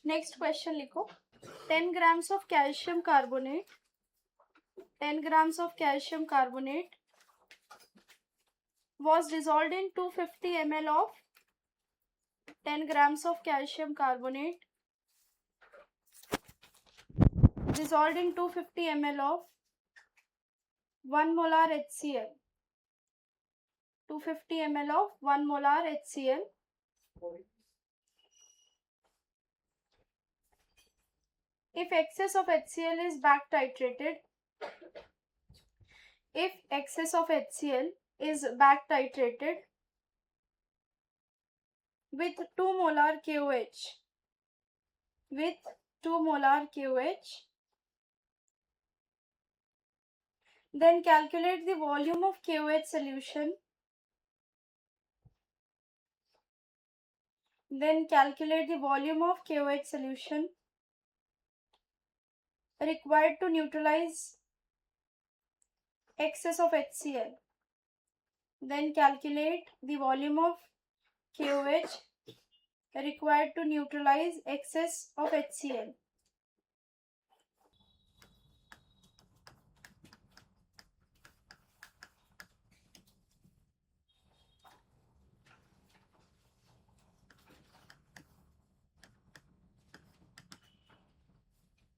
Next question लिखो 10 grams of calcium carbonate 10 grams of calcium carbonate was dissolved in 250 ml of 10 grams of calcium carbonate dissolved in 250 ml of 1 molar HCl 250 ml of 1 molar HCl if excess of HCl is back titrated with 2 molar KOH then calculate the volume of KOH solution required to neutralize excess of HCl. Then calculate the volume of KOH required to neutralize excess of HCl.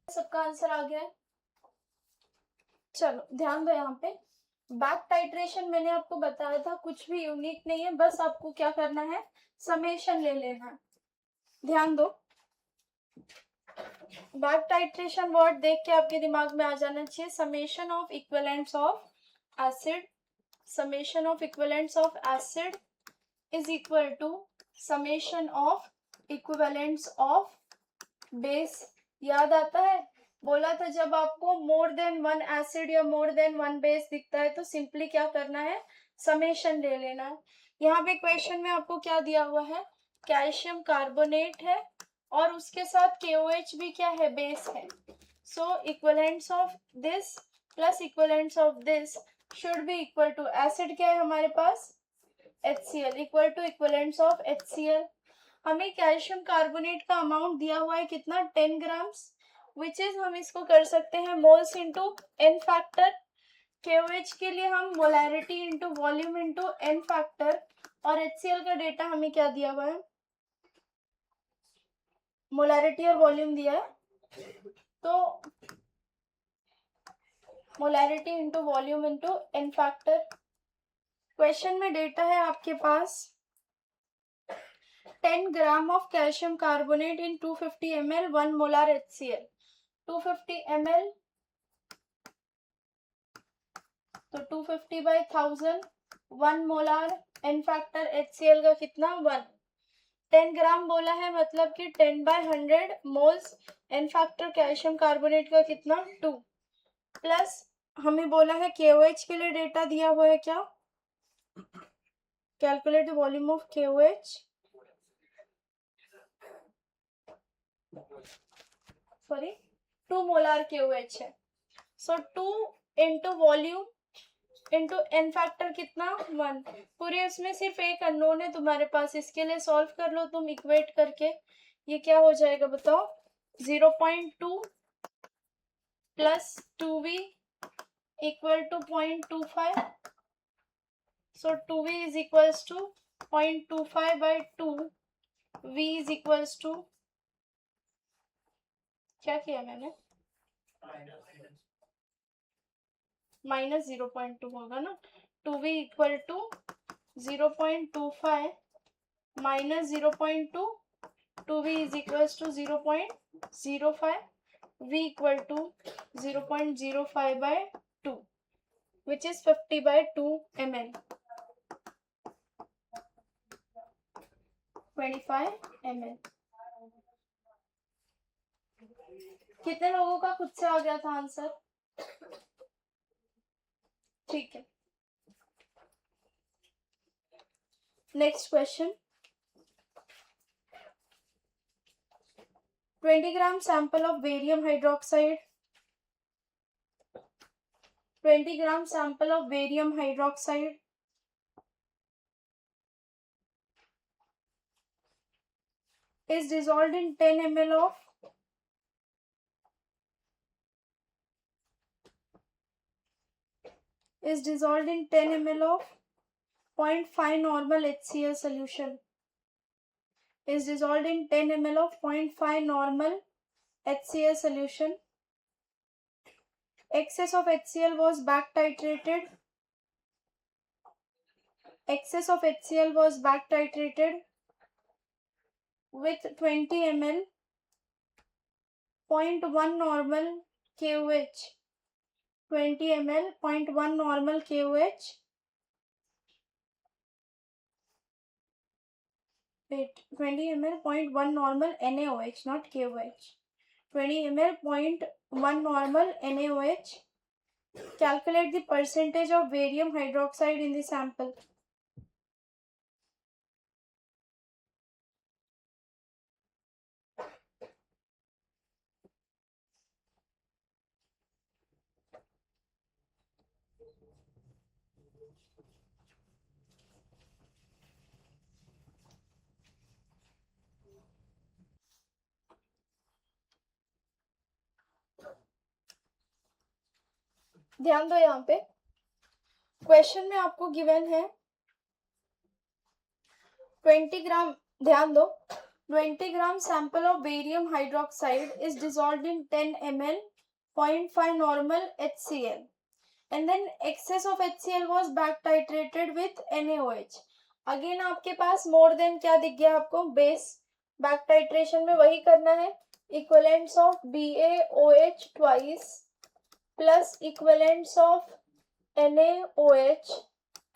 सबका answer आ गया है। चलो ध्यान दो, यहाँ पे back titration मैंने आपको बताया था, कुछ भी यूनिक नहीं है, बस आपको क्या करना है, समेशन ले लेना है। ध्यान दो, बैक टाइट्रेशन वर्ड देख के आपके दिमाग में आ जाना चाहिए summation of equivalents of acid is equal to summation of equivalents of base. याद आता है, बोला था जब आपको मोर देन वन एसिड या मोर देन वन बेस दिखता है तो सिंपली क्या करना है, समेशन ले लेना है। यहाँ पे क्वेश्चन में आपको क्या दिया हुआ है, कैल्शियम कार्बोनेट है और उसके साथ KOH भी क्या है, बेस है। So equivalents of this plus equivalents of this should be equal to, acid क्या है हमारे पास, HCl, equal to equivalents of HCl। हमें कैल्शियम कार्बोनेट का अमाउंट दिया हुआ है कितना, 10 ग्राम्स, विच इज हम इसको कर सकते हैं moles into n factor. KOH के लिए हम molarity into volume into n factor, और HCl का डेटा हमें क्या दिया हुआ है, मोलैरिटी और वॉल्यूम दिया है, तो molarity into volume into n factor. Question में डेटा है आपके पास 10 gram of calcium carbonate in 250 ml 1 molar HCl। 250 ml तो 250 by 1000, 1 molar, n factor HCl का कितना, 1। 10 ग्राम बोला है मतलब कि 10 by 100 moles, n factor calcium carbonate का कितना, 2, प्लस हमें बोला है KOH के लिए डेटा दिया हुआ है क्या, calculate the volume of KOH, sorry 2 molar KOH है। So 2 into volume into n factor कितना, 1। पूरे उसमें सिर्फ एक अननोन है तुम्हारे पास, इसके लिए सॉल्व कर लो तुम इक्वेट करके। ये क्या हो जाएगा बताओ, 0.2 plus 2v equal to 0.25। So 2v is equals to 0.25 by 2, v is equals to, क्या किया मैंने, माइनस 0.2 होगा ना, 2v equal to 0.25 minus 0.2, 2v is equals to 0.05, v equal to 0.05 by 2 which is 50 by 2 ml, 25 ml। कितने लोगों का खुद से आ गया था आंसर, ठीक है। Next question, 20 gram sample of barium hydroxide, 20 gram sample of barium hydroxide is dissolved in 10 ml of is dissolved in 10 ml of 0.5 normal HCl solution. Is dissolved in 10 ml of 0.5 normal HCl solution. Excess of HCl was back titrated. Excess of HCl was back titrated with 20 ml 0.1 normal KOH. 20 ml 0.1 normal KOH. Wait, 20 ml 0.1 normal NaOH, not KOH. 20 ml 0.1 normal NaOH. Calculate the percentage of barium hydroxide in the sample. ध्यान दो, यहाँ पे question में आपको given है 20 ग्राम, ध्यान दो, 20 ग्राम sample of barium hydroxide is dissolved in 10 ml 0.5 normal HCl and then excess of HCl was back titrated with NaOH. Again आपके पास मोर देन क्या दिख गया आपको, बेस. बैक टाइट्रेशन में वही करना है, equivalents of BaOH twice plus equivalents of NaOH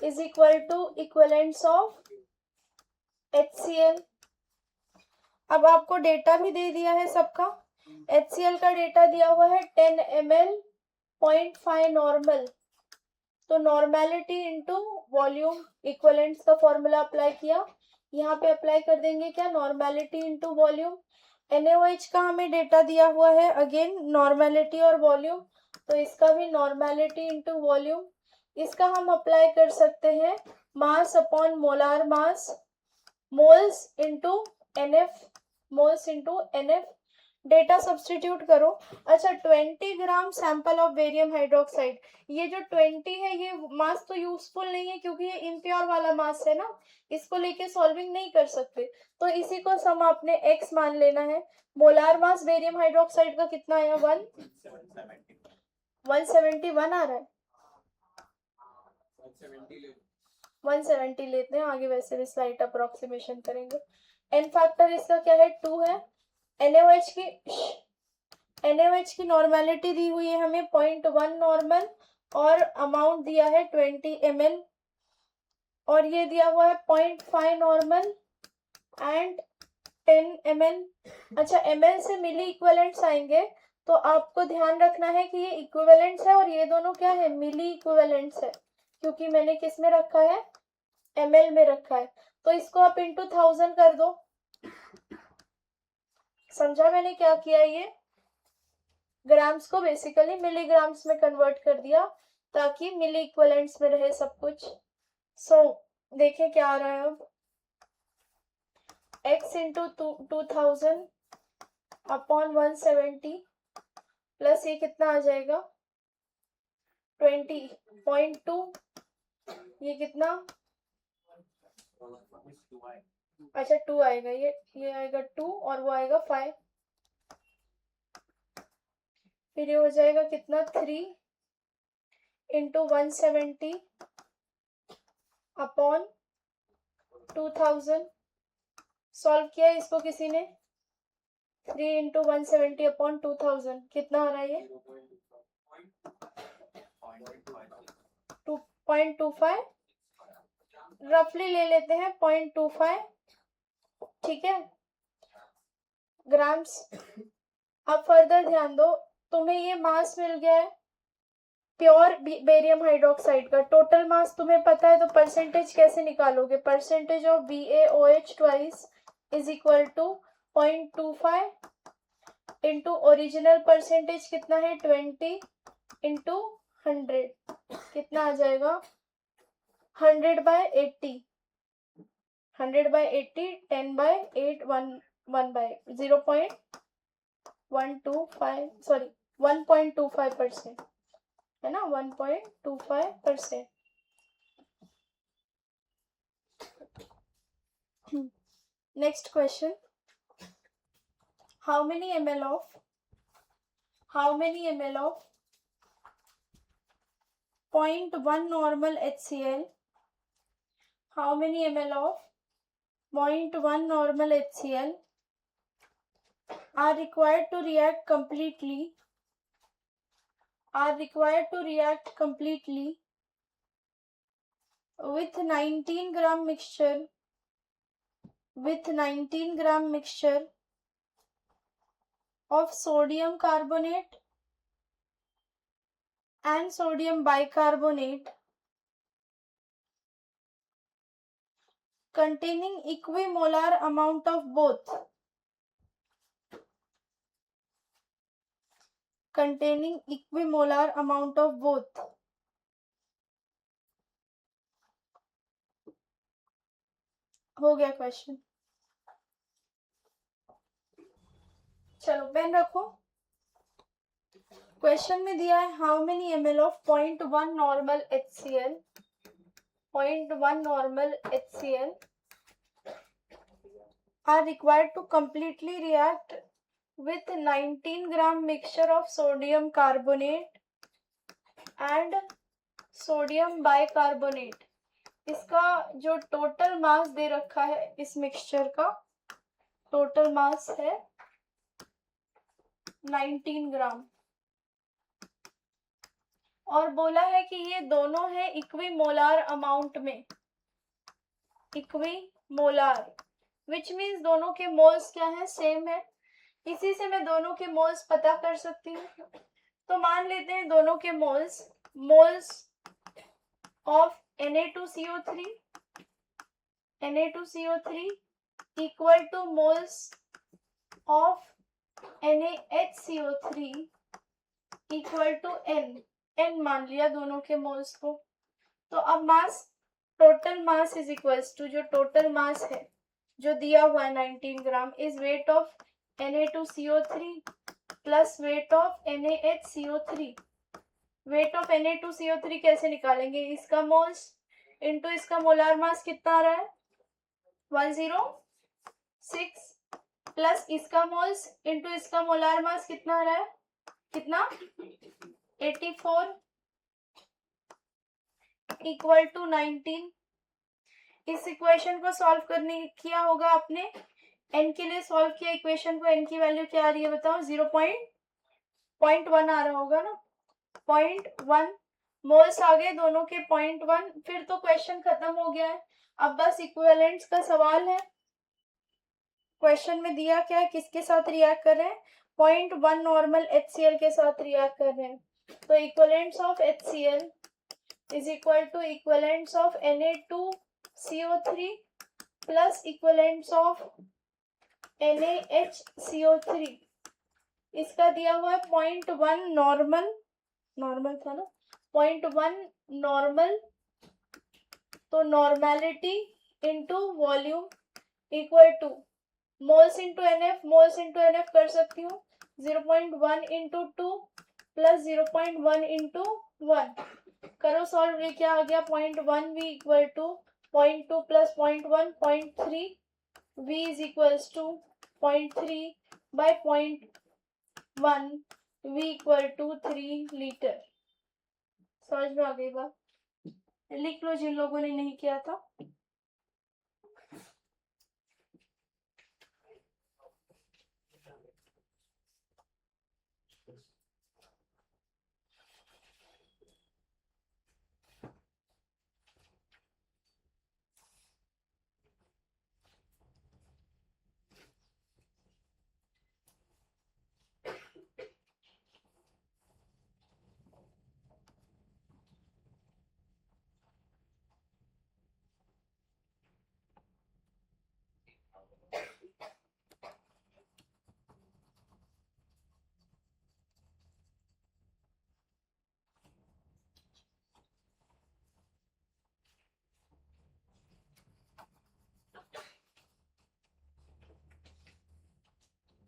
is equal to equivalents of HCl. अब आपको डेटा भी दे दिया है सबका. HCl का डेटा दिया हुआ है 10 ml 0.5 नॉर्मल. तो नॉर्मेलिटी इनटू वॉल्यूम, इक्विवेलेंट्स का फॉर्मूला अप्लाई किया, यहाँ पे अप्लाई कर देंगे क्या, नॉर्मेलिटी इनटू वॉल्यूम. NaOH का हमें डेटा दिया हुआ है, अगेन नॉर्मेलिटी और वॉल्यूम, तो इसका भी नॉर्मेलिटी इनटू वॉल्यूम. इसका हम अप्लाई कर सकते हैं mass upon molar mass, moles into NF, moles into NF. Data substitute करो. अच्छा, 20 gram sample of barium hydroxide, ये जो 20 है ये मास तो यूजफुल नहीं है क्योंकि ये इम्प्योर वाला मास है ना, इसको लेके सॉल्विंग नहीं कर सकते, तो इसी को सम आपने x मान लेना है. मोलार मास बेरियम हाइड्रोक्साइड का कितना आया, 171 आ रहा है. 170 लेते हैं, आगे वैसे भी स्लाइट अप्रोक्सीमेशन करेंगे. एन फैक्टर इसका क्या है, 2 है. NaOH की नॉर्मेलिटी दी हुई है हमें 0.1 नॉर्मल और अमाउंट दिया है 20 ml और ये दिया हुआ है 0.5 नॉर्मल एंड 10 ml. अच्छा, ml से मिली इक्विवेलेंट्स आएंगे, तो आपको ध्यान रखना है कि ये इक्विवेलेंट्स है और ये दोनों क्या है, मिली इक्विवेलेंट्स है, क्योंकि मैंने किस में रखा है, ml में रखा है. तो इसको आप इंटू 1000 कर दो. समझा मैंने क्या किया, ये ग्राम्स को बेसिकली मिलीग्राम्स में कन्वर्ट कर दिया ताकि मिली इक्विवेलेंट्स में रहे सब कुछ. सो देखें क्या आ रहा है अब, x इंटू 2000 अपॉन 170 प्लस ये कितना आ जाएगा 20.2, ये कितना, अच्छा 2 आएगा, ये आएगा 2 और वो आएगा 5, फिर ये हो जाएगा कितना 3 इंटू 170 अपॉन 2000. सॉल्व किया इसको किसी ने, 3 इंटू 170 अपॉन 2000 कितना आ रहा है, ये 2.25, रफली ले लेते हैं 0.25, ठीक है, ग्राम्स. अब फर्दर ध्यान दो, तुम्हें ये मास मिल गया है प्योर बेरियम हाइड्रोक्साइड का. टोटल मास तुम्हें पता है, तो परसेंटेज कैसे निकालोगे, percentage of BaOH twice is equal to 0.25 into original percentage कितना है 20 इंटू 100, कितना आ जाएगा 100/80, 100/80, 10/8, 1.25% है ना, 1.25%. Next question. How many ml of 0.1 normal HCl, how many ml of 0.1 normal HCl are required to react completely with 19 gram mixture of sodium carbonate and sodium bicarbonate containing equimolar amount of both. हो गया question. चलो pen रखो. Question में दिया है how many ml of 0.1 normal HCl are required to completely react with 19 gram mixture of sodium carbonate and sodium bicarbonate. इसका जो total मास दे रखा है, इस मिक्सचर का टोटल मास है 19 ग्राम और बोला है कि ये दोनों है इक्विमोलार अमाउंट में. इक्विमोलार विच मीन्स दोनों के मोल्स क्या है, सेम है. इसी से मैं दोनों के मोल्स पता कर सकती हूँ. तो मान लेते हैं दोनों के moles of Na2CO3 equal to moles of NaHCO3 equal to n मान लिया दोनों के मोल्स को. तो अब mass, total mass is equals to जो टोटल मास है जो दिया हुआ है 19 gram is weight of Na2CO3 plus weight of NaHCO3. Weight of Na2CO3 कैसे निकालेंगे, इसका मोल्स इनटू इसका मोलार मास कितना आ रहा है 106 प्लस इसका मोल्स इनटू इसका मोलार मास कितना आ रहा है, कितना 84 इक्वल टू 19. इस इक्वेशन को सॉल्व करने किया होगा आपने, n के लिए सॉल्व किया इक्वेशन को. n की वैल्यू क्या आ रही है बताओ, 0.1 आ रहा होगा ना. 0.1 मोल्स आ गए दोनों के 0.1. फिर तो क्वेश्चन खत्म हो गया है. अब बस इक्विवेलेंट्स का सवाल है. क्वेश्चन में दिया क्या है, किसके साथ रिएक्ट कर रहे हैं, 0.1 नॉर्मल HCl के साथ रिएक्ट कर रहे हैं. तो equivalents of HCl is equal to equivalents of Na2CO3 plus equivalents of NaHCO3. इसका दिया हुआ है 0.1 नॉर्मल था ना, 0.1 नॉर्मल. तो normality into volume equal to moles into NF कर सकती हूँ. 0.1 इंटू 2 प्लस 0.1 इंटू 1 करो सॉल्व. ये क्या आ गया 0.1 v equal to 0.2 plus 0.1 0.3 v is equals to 0.3 by 0.1 v equal to 3 litre. समझ में आ गई बात, लिख लो जिन लोगों ने नहीं किया था.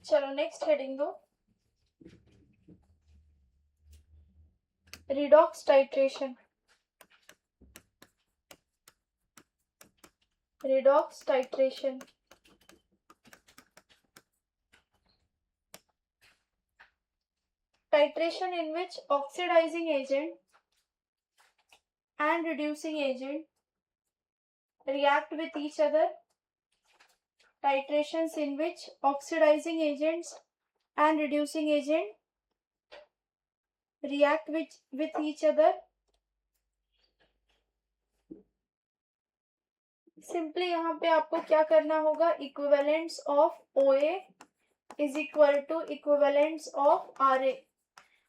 चलो नेक्स्ट हेडिंग दो, redox titration. Redox titration. Titration in which oxidizing agent and reducing agent react with each other. Titrations in which oxidizing agents and reducing agent react with each other. Simply यहाँ पे आपको क्या करना होगा, equivalents of OA is equal to equivalents of RA।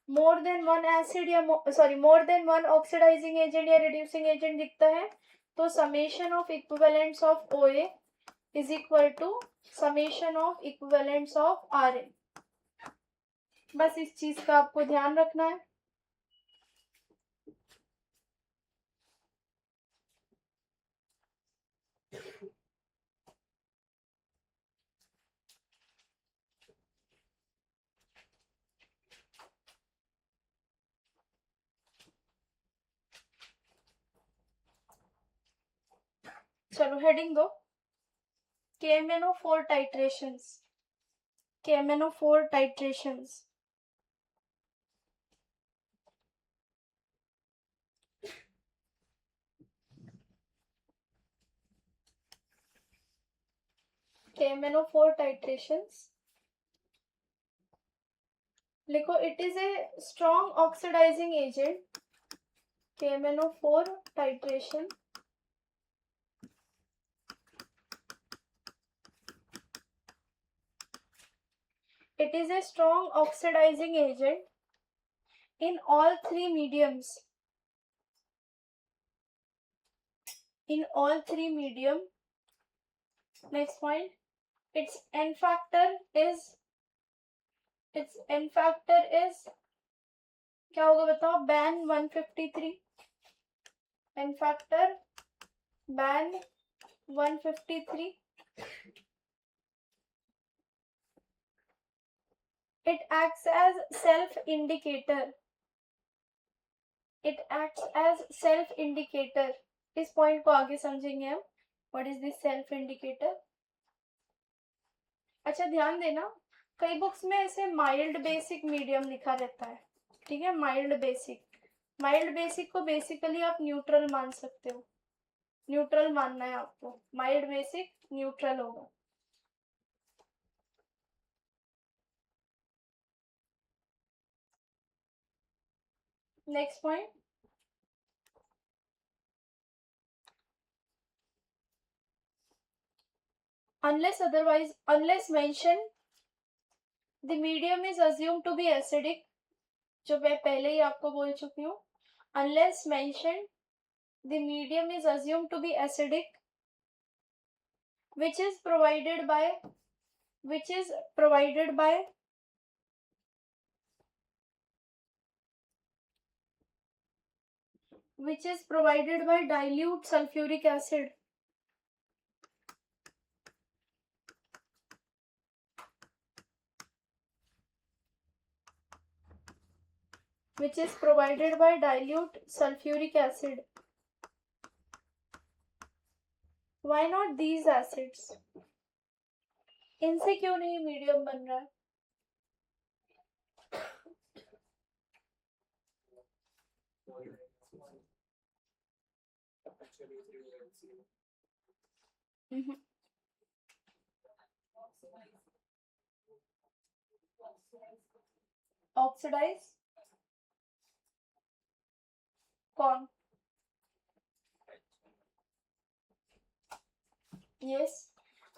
More than one acid या more than one oxidising agent या reducing agent दिखता है तो summation of equivalents of OA is equal to summation of equivalents of RA। बस इस चीज का आपको ध्यान रखना है। चलो हेडिंग दो, KMnO4 titrations। KMnO4 titrations। KMnO4 titrations लिखो, it is a strong oxidising agent. KMnO4 titration it is a strong oxidizing agent in all three mediums. In all three medium. Next point, its N factor is क्या होगा बताओ, ban 153। N factor ban 153। It acts as self-indicator. It acts as self-indicator। इस point को आगे समझेंगे हम, what is this self indicator. अच्छा ध्यान देना, कई बुक्स में ऐसे माइल्ड बेसिक मीडियम लिखा रहता है, ठीक है, माइल्ड बेसिक। माइल्ड बेसिक को बेसिकली आप न्यूट्रल मान सकते हो, न्यूट्रल मानना है आपको, माइल्ड बेसिक न्यूट्रल होगा। Next point, unless mentioned the medium is assumed to be acidic, जो मैं पहले ही आपको बोल चुकी हूँ, unless mentioned the medium is assumed to be acidic, which is provided by dilute sulfuric acid। Which is provided by dilute sulfuric acid। Why not these acids? इनसे क्यों नहीं मीडियम बन रहा है? ऑक्सीडाइज कौन? यस,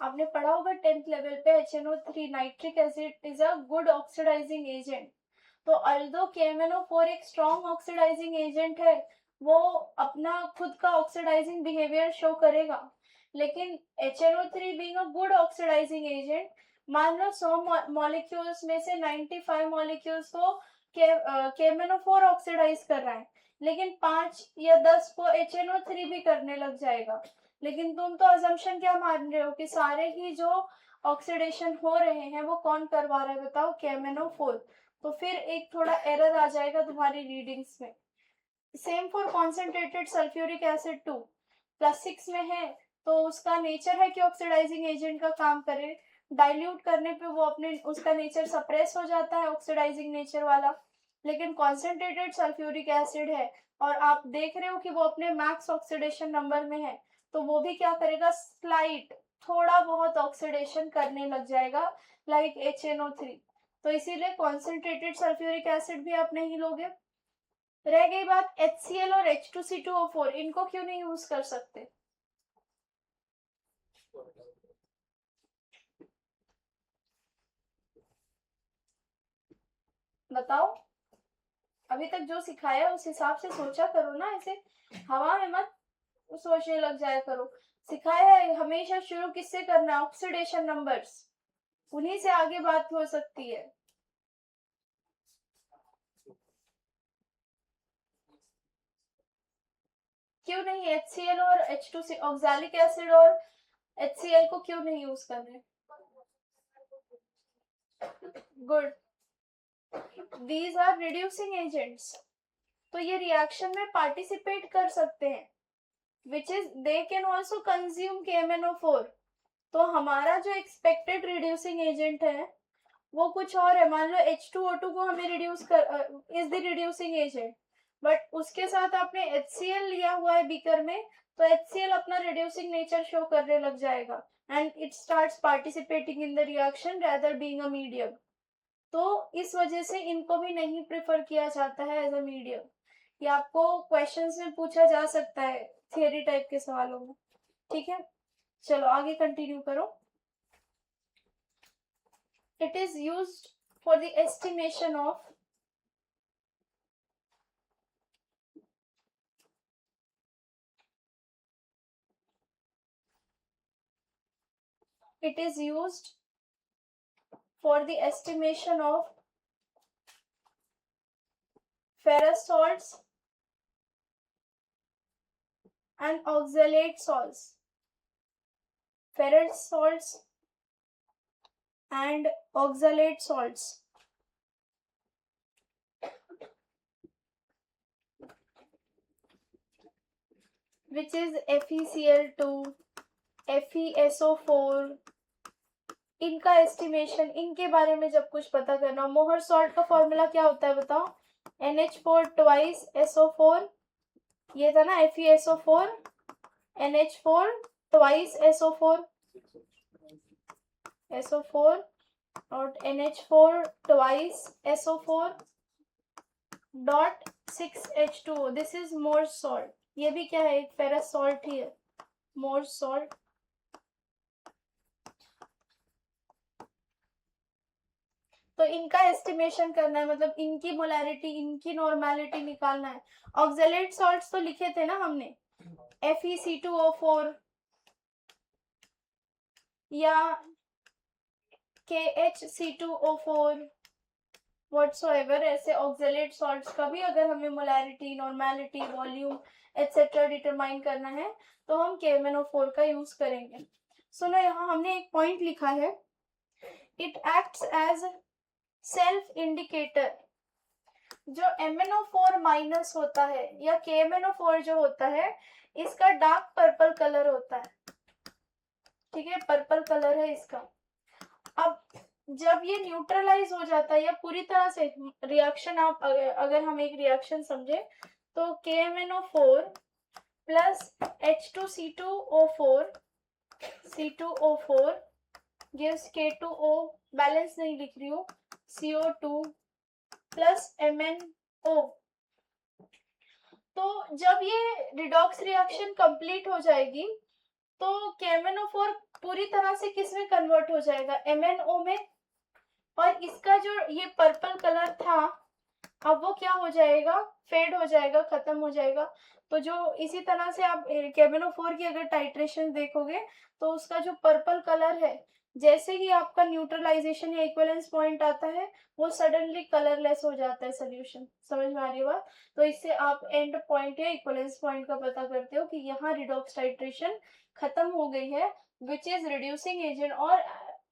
आपने पढ़ा होगा 10th लेवल पे HNO3 nitric acid is a good oxidising agent. तो अल्दो KMnO4 एक स्ट्रॉन्ग ऑक्सीडाइजिंग एजेंट है, वो अपना खुद का ऑक्सीडाइजिंग बिहेवियर शो करेगा, लेकिन HNO3 being a good oxidising agent, मान लो 100 मॉलिक्यूल्स में से 95 मॉलिक्यूल्स को KMnO4 ऑक्सीडाइज कर रहा है, लेकिन 5 या 10 को HNO3 भी करने लग जाएगा। लेकिन तुम तो अजम्पशन क्या मान रहे हो कि सारे ही जो ऑक्सीडेशन हो रहे हैं वो कौन करवा रहा है बताओ, KMnO4। तो फिर एक थोड़ा एरर आ जाएगा तुम्हारी रीडिंग्स में। Same for concentrated sulphuric acid 2 +6 में है, तो उसका नेचर है कि ऑक्सीडाइजिंग एजेंट का काम करे। डाइल्यूट करने पे वो अपने उसका नेचर सप्रेस हो जाता है, ऑक्सीडाइजिंग नेचर वाला। लेकिन कॉन्सेंट्रेटेड सल्फ्यूरिक एसिड है और आप देख रहे हो कि वो अपने मैक्स ऑक्सीडेशन नंबर में है, तो वो भी क्या करेगा, स्लाइट थोड़ा बहुत ऑक्सीडेशन करने लग जाएगा, लाइक HNO3। तो इसीलिए कॉन्सेंट्रेटेड सल्फ्यूरिक एसिड भी आप नहीं लोगे। रह गई बात HCl और H2C2O4, इनको क्यों नहीं यूज कर सकते? बताओ, अभी तक जो सिखाया उस हिसाब से सोचा करो ना, ऐसे हवा में मत सोचने लग जाया करो। सिखाया है हमेशा शुरू किससे करना है, ऑक्सीडेशन नंबर्स, उन्हीं से आगे बात हो सकती है। क्यों नहीं HCl और H2C ऑक्सैलिक एसिड और HCl को क्यों नहीं यूज कर रहे? Good, these are reducing agents, तो ये रिएक्शन में पार्टिसिपेट कर सकते हैं, which is they can also consume KMnO4। तो हमारा जो एक्सपेक्टेड रिड्यूसिंग एजेंट है वो कुछ और है। मान लो H2O2 को हमें रिड्यूस कर is the reducing agent, but उसके साथ आपने HCl लिया हुआ है बीकर में, तो HCl अपना रिड्यूसिंग नेचर शो करने लग जाएगा and it starts participating in the reaction rather being a medium. तो इस वजह से इनको भी नहीं प्रेफर किया जाता है एज अ मीडियम। ये आपको क्वेश्चंस में पूछा जा सकता है थियरी टाइप के सवालों में, ठीक है। चलो आगे कंटिन्यू करो। It is used for the estimation of ferrous salts and oxalate salts. Ferrous salts and oxalate salts. Which is FeCl2, FeSO4। इनका एस्टिमेशन, इनके बारे में जब कुछ पता करना, मोहर सॉल्ट का फॉर्मूला क्या होता है बताओ, NH4 twice SO4, ये था ना FeSO4, NH4 twice SO4 और NH4 twice SO4 dot 6H2O। This is Mohr's salt, ये भी क्या है, एक फेरस सॉल्ट ही है, मोर्स सॉल्ट। तो इनका एस्टिमेशन करना है, मतलब इनकी मोलैरिटी, इनकी नॉर्मेलिटी निकालना है। ऑक्सैलेट सॉल्ट्स तो लिखे थे ना हमने, FeC2O4 या KHC2O4 व्हाटसोएवर, ऐसे ऑक्सैलेट सॉल्ट्स का भी अगर हमें molarity, normality, volume etcetera determine करना है तो हम KMnO4 का यूज करेंगे। सुनो, यहाँ हमने एक पॉइंट लिखा है, it acts as self indicator. जो MnO4 माइनस होता है या KMnO4 जो होता है, इसका डार्क पर्पल कलर होता है, ठीक है, पर्पल कलर है इसका। अब जब ये न्यूट्रलाइज हो जाता है या पूरी तरह से रिएक्शन, आप अगर हम एक रिएक्शन समझे तो KMnO4 plus H2C2O4 gives K2O, balance नहीं लिख रही हूँ, CO2 प्लस MnO। तो जब ये रिडॉक्स रिएक्शन कंप्लीट हो जाएगी तो KMnO4 पूरी तरह से किस में कन्वर्ट हो जाएगा, MnO में, और इसका जो ये पर्पल कलर था अब वो क्या हो जाएगा, फेड हो जाएगा, खत्म हो जाएगा। तो जो इसी तरह से आप KMnO4 की अगर टाइट्रेशन देखोगे तो उसका जो पर्पल कलर है, जैसे ही आपका न्यूट्रलाइजेशन या इक्विवेलेंस पॉइंट आता है वो सडनली कलरलेस हो जाता है सोल्यूशन। समझ में आ रही बात? तो इससे आप एंड पॉइंट या इक्विवेलेंस पॉइंट का पता करते हो कि यहाँ रिडॉक्स टाइट्रेशन खत्म हो गई है, विच इज रिड्यूसिंग एजेंट। और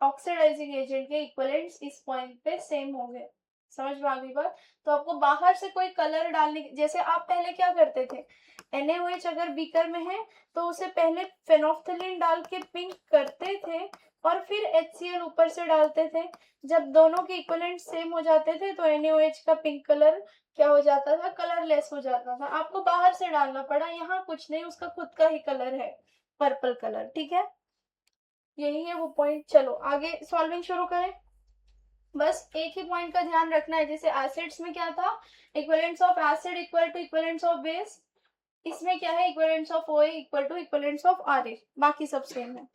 ऑक्सीडाइजिंग एजेंट के इक्विवेलेंट्स इस पॉइंट पे सेम हो गए। समझ में आ गई बात। तो आपको बाहर से कोई कलर डालने, जैसे आप पहले क्या करते थे, NaOH अगर बीकर में है तो उसे पहले फेनोफ्थलीन डाल के पिंक करते थे और फिर HCl ऊपर से डालते थे। जब दोनों के इक्विवेलेंट सेम हो जाते थे तो NaOH का पिंक कलर क्या हो जाता था, कलरलेस हो जाता था। आपको बाहर से डालना पड़ा, यहाँ कुछ नहीं, उसका खुद का ही कलर है, पर्पल कलर। ठीक है, यही है वो पॉइंट। चलो आगे सॉल्विंग शुरू करें। बस एक ही पॉइंट का ध्यान रखना है, जैसे एसिड्स में क्या था, equivalents of acid equal to equivalents of base, इसमें क्या है, equivalents of OA equal to equivalents of RA, बाकी सब सेम है।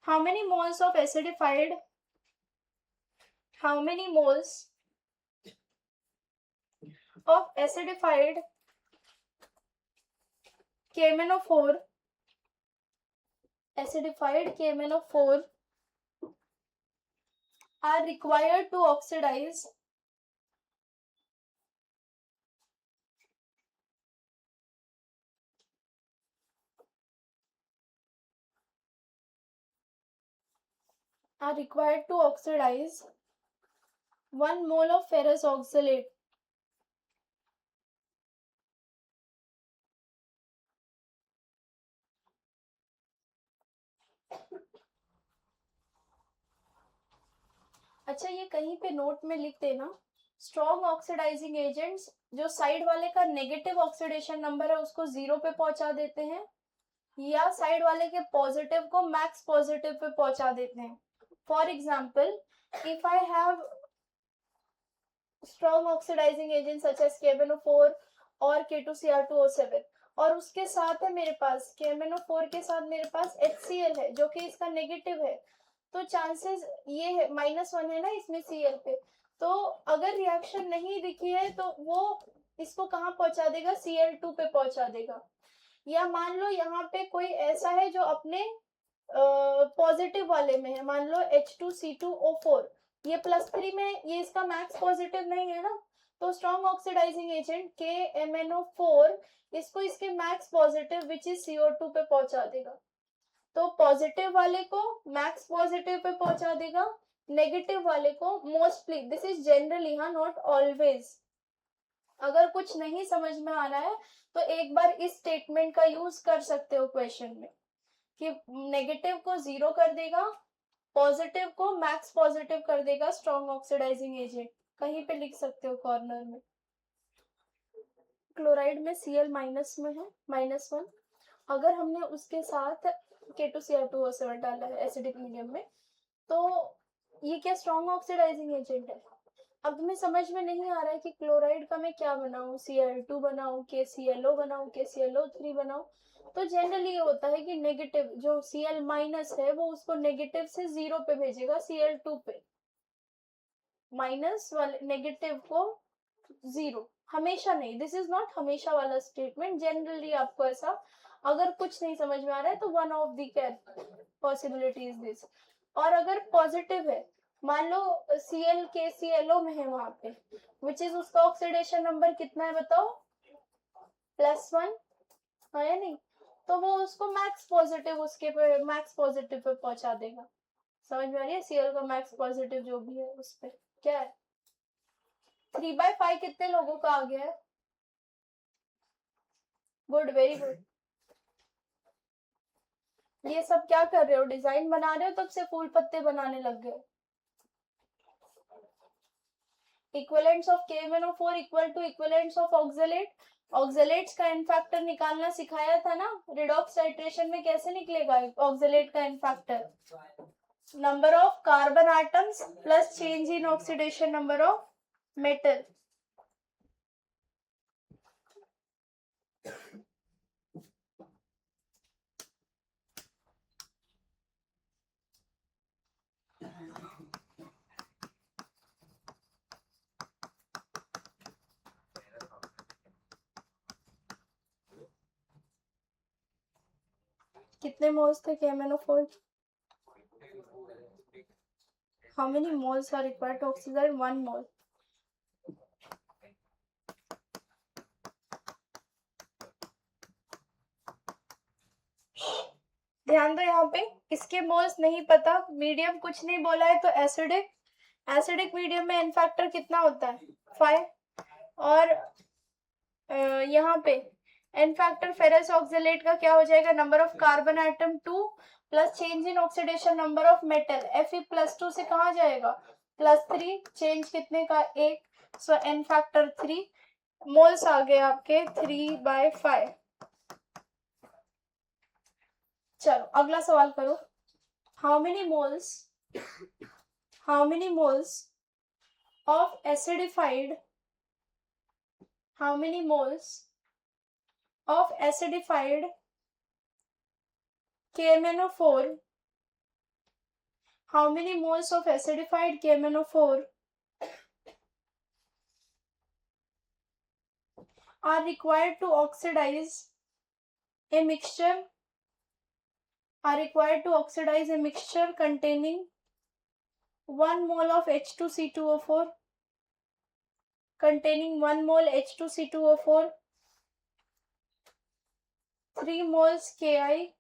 How many moles of acidified, how many moles of acidified KMnO4 are required to oxidize are required to oxidize 1 mole of ferrous oxalate अच्छा ये कहीं पे note में लिख देना, स्ट्रॉन्ग ऑक्सीडाइजिंग एजेंट्स जो साइड वाले का नेगेटिव ऑक्सीडेशन नंबर है उसको 0 पे पहुंचा देते हैं, या साइड वाले के पॉजिटिव को मैक्स पॉजिटिव पे पहुंचा देते हैं। For example, if I have strong oxidising agent such as KMnO4 और K2Cr2O7 और उसके साथ है मेरे पास KMnO4 के साथ मेरे पास HCl है जो कि इसका नेगेटिव है, तो चांसेस ये है -1 है ना इसमें Cl पे, तो अगर रिएक्शन नहीं दिखी है तो वो इसको कहाँ पहुंचा देगा, Cl2 पे पहुंचा देगा। या मान लो यहाँ पे कोई ऐसा है जो अपने पॉजिटिव वाले में है, मान लो H2C2O4, ये +3 में, ये इसका मैक्स पॉजिटिव नहीं है ना, तो स्ट्रॉन्ग ऑक्सीडाइजिंग एजेंट KMnO4 इसको इसके max positive which is CO2 पे पहुंचा देगा। तो पॉजिटिव वाले को मैक्स पॉजिटिव पे पहुंचा देगा, नेगेटिव वाले को मोस्टली, दिस इज जनरली, हाँ, नॉट ऑलवेज। अगर कुछ नहीं समझ में आ रहा है तो एक बार इस स्टेटमेंट का यूज कर सकते हो क्वेश्चन में, कि नेगेटिव को 0 कर देगा, पॉजिटिव को मैक्स पॉजिटिव कर देगा स्ट्रॉन्ग ऑक्सीडाइजिंग एजेंट, कहीं पे लिख सकते हो कॉर्नर में। क्लोराइड में Cl माइनस में है, -1, अगर हमने उसके साथ K2Cr2O7 डाला है एसिडिक मीडियम में, तो ये क्या स्ट्रॉन्ग ऑक्सीडाइजिंग एजेंट है। अब तुम्हें समझ में नहीं आ रहा है कि क्लोराइड का मैं क्या बनाऊं, Cl2 बनाऊं, KClO बनाऊं, KClO3 बनाऊं, तो जनरली ये होता है कि नेगेटिव जो Cl माइनस है वो उसको नेगेटिव से 0 पे भेजेगा, Cl2 पे, माइनस वाले नेगेटिव को 0, हमेशा नहीं, दिस इज नॉट हमेशा वाला स्टेटमेंट, जनरली आपको ऐसा, अगर कुछ नहीं समझ में आ रहा है तो one of the possibility is this. और अगर पॉजिटिव है, मान लो Cl KClO में है वहां पे, विच इज उसका ऑक्सीडेशन नंबर कितना है बताओ, +1, हाँ या नहीं, तो वो उसको मैक्स पॉजिटिव, उसके पे मैक्स पॉजिटिव पे पहुंचा देगा। समझ में आ रही है, Cl का मैक्स पॉजिटिव जो भी है उस पे क्या है। 3/5 कितने लोगों का आ गया है, गुड, वेरी गुड। ये सब क्या कर रहे हो, डिजाइन बना रहे हो, तब से फूल पत्ते बनाने लग गए। Equivalents of KMnO4 equal to equivalents of oxalate, oxalates का एन फैक्टर निकालना सिखाया था ना, रिडॉक्स टाइट्रेशन में कैसे निकलेगा ऑक्सलेट का n factor, number of carbon atoms plus change in oxidation number of metal. कितने मोल्स थे KMnO4, how many moles are required to oxidize 1 mole, ध्यान दो यहाँ पे, इसके मोल्स नहीं पता, मीडियम कुछ नहीं बोला है, तो एसिडिक मीडियम में एन फैक्टर कितना होता है 5, और यहाँ पे एन फैक्टर फेरस ऑक्सलेट का क्या हो जाएगा, number of carbon atom 2 plus change in oxidation number of metal, Fe+2 से कहाँ जाएगा +3, चेंज कितने का 1, सो एन फैक्टर 3, मोल्स आ गए आपके 3/5। चलो अगला सवाल करो, how many moles of acidified KMnO4 are required to oxidize a mixture containing 1 mole of H2C2O4, 3 moles Ki,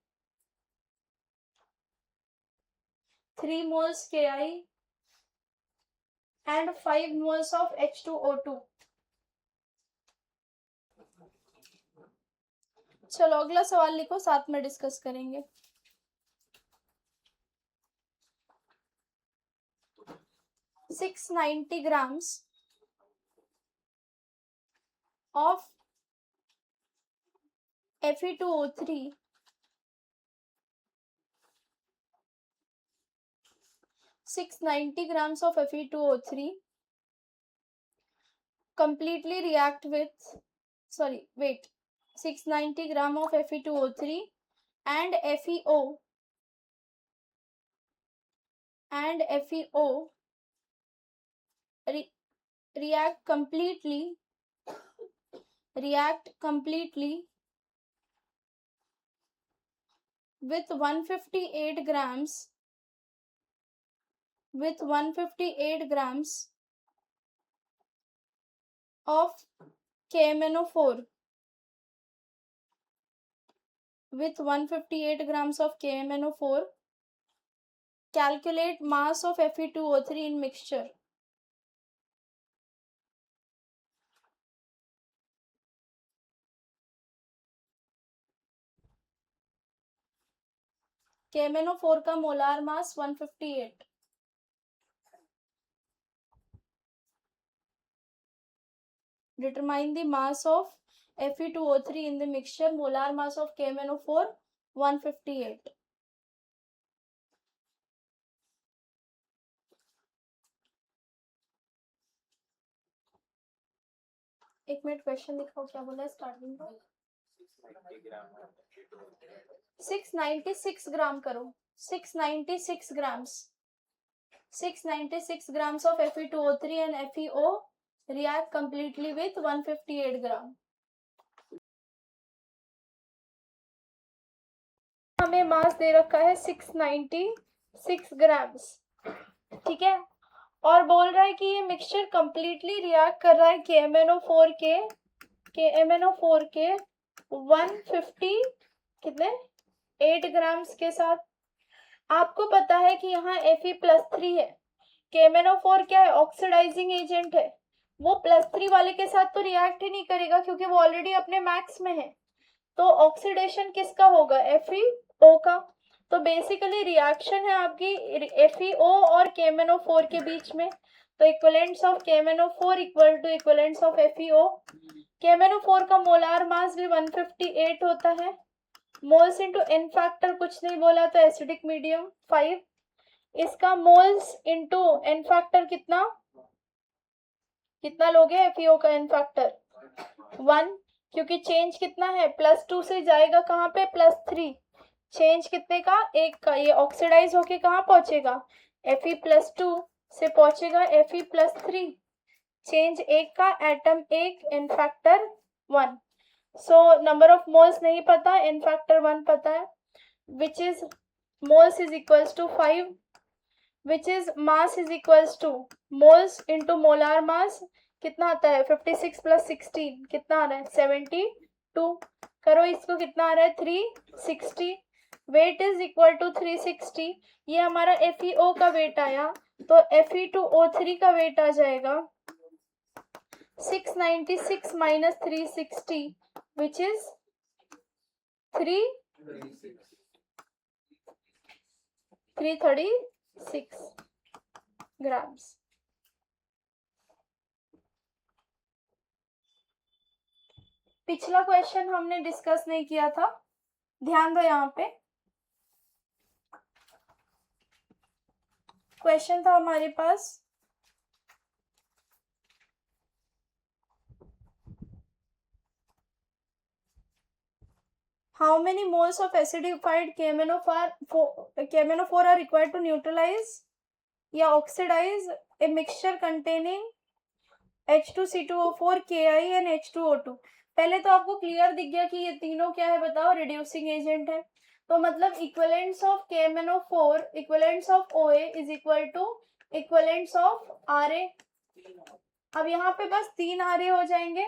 and 5 moles of H2O2। चलो अगला सवाल लिखो, साथ में डिस्कस करेंगे। Six 90 grams of Fe2O3 690 grams of Fe2O3 completely react with 690 gram of Fe2O3 and FeO react completely with 158 grams of KMnO4 calculate mass of Fe2O3 in mixture। KMnO4 का molar mass 158। Determine the mass of Fe2O3 in the mixture, molar mass of KMnO4 158। एक minute, question दिखाओ क्या बोला है starting में। 696 ग्राम करो, 696 grams of Fe2O3 and FeO react completely with 158 gram। हमें मास दे रखा है 696 ग्राम्स, ठीक है, और बोल रहा है कि ये मिक्सचर कंप्लीटली रिएक्ट कर रहा है KMnO4 के 150 कितने 8 ग्राम्स के साथ। आपको पता है कि यहाँ Fe+3 है, KMnO4 क्या है, ऑक्सीडाइजिंग एजेंट है, वो +3 वाले के साथ तो रिएक्ट ही नहीं करेगा क्योंकि वो ऑलरेडी अपने मैक्स में है, तो ऑक्सीडेशन किसका होगा, FeO का। तो बेसिकली रिएक्शन है आपकी FeO और KMnO4 के बीच में, तो equivalents of KMnO4 equal to equivalents of FeO। KMnO4 का मोलार मास भी 158 होता है, मोल्स इनटू एन फैक्टर कुछ नहीं बोला तो एसिडिक मीडियम 5, इसका मोल्स इनटू एन फैक्टर कितना लोगे, FeO का एन फैक्टर 1, क्योंकि चेंज कितना है +2 से जाएगा कहाँ पे +3, चेंज कितने का 1 का, ये ऑक्सीडाइज होके कहाँ पहुंचेगा Fe+2 से पहुंचेगा Fe+3, चेंज 1 का, atom 1, n factor 1। So number of moles नहीं पता, एन फैक्टर 1 पता है, which is moles is equals to 5, which is mass is equals to moles into molar mass कितना आता है 56 + 16 कितना आ रहा है 72, करो इसको कितना आ रहा है 360, वेट इज इक्वल टू 360, ये हमारा FeO का वेट आया, तो Fe2O3 का वेट आ जाएगा 696 माइनस 360 विच इज 336 ग्राम्स। पिछला क्वेश्चन हमने डिस्कस नहीं किया था, ध्यान दो यहाँ पे। क्वेश्चन था हमारे पास how many moles of acidified KMNO4 are required to neutralize या oxidize a mixture containing H2C2O4, Ki and H2O2। पहले तो आपको क्लियर दिख गया कि ये तीनों क्या है बताओ, रिड्यूसिंग एजेंट है। तो मतलब equivalents of KMNO4 equivalents of OA is equal to equivalents of RA। अब यहाँ पे बस 3 RA हो जाएंगे